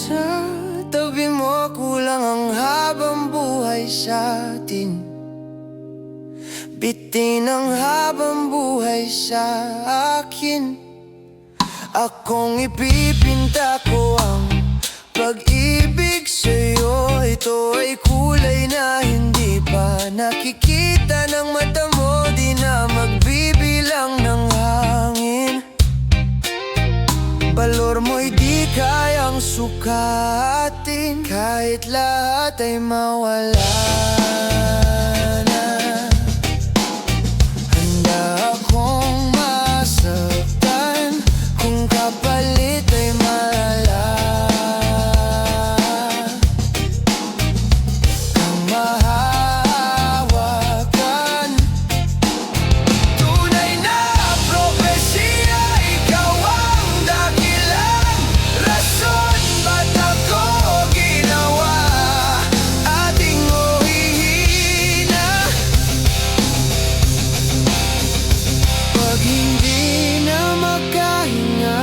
Sa tabi mo kulang ang habang buhay sa atin. Bitin ang habang buhay sa akin. Akong ipipinta ko ang pag-ibig sa'yo. Ito ay kulay na hindi pa nakikita ng mata mo. Di na magbibilang ng hangin. Balor mo'y di kayang sukatin, kahit lahat ay mawala na. Handa akong masaktan kung kapalit ay malala. Kang mahahawakan, tunay na propesya. Ikaw ang dakilan, rason ba't ako ginawa ating uhihina. Pag hindi na makahinga,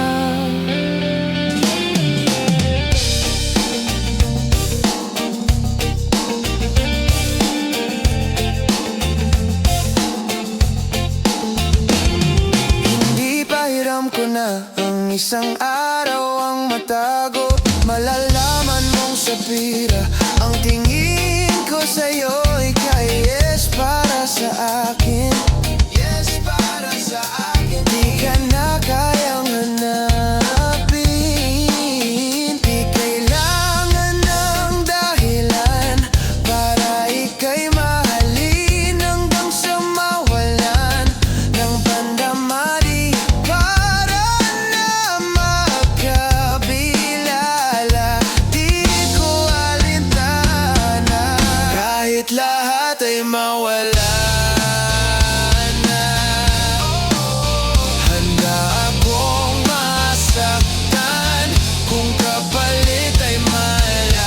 hindi pa hiram ko na ang isang araw ang matago. Malalaman mong sapira ang tingin ko sa'yo'y kay yes para sa akin. Yes para sa akin. Di ka na kayang hanapin. Di kailangan ng dahilan para ika'y mahalin hanggang sa mawalan ng pandamari. Para na magkabilala, di ko alintana, kahit lahat ay mawala na. Handa akong masaktan kung kapalit ay malaya.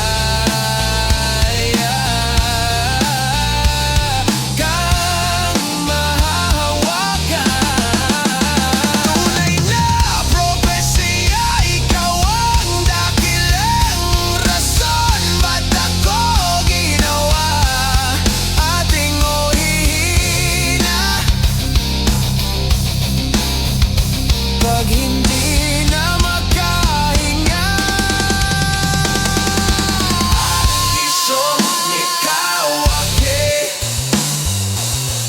Kang mahahawakan, tunay na propesya. Ikaw ang dakilang rason ba't ako ginawa ating uhihina. Pag hindi na makahinga, Isom ni Kawake,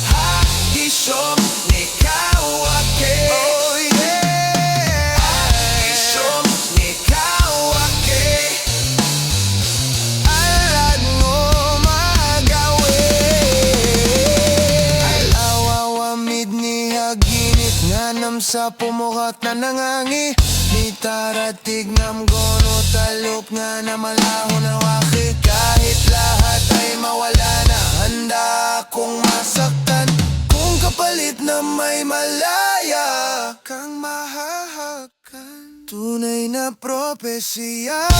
ha, Isom ni Kawake. Oh yeah, Isom ni Kawake. Alad mo magawin. Awawamid ni haginit nga nam sa pumukat na nangangi. Ni taratig nam gono talok nga na malaho na wakit. Kahit lahat ay mawala na, handa akong masaktan kung kapalit na may malaya. Kang mahahakan, tunay na propesya.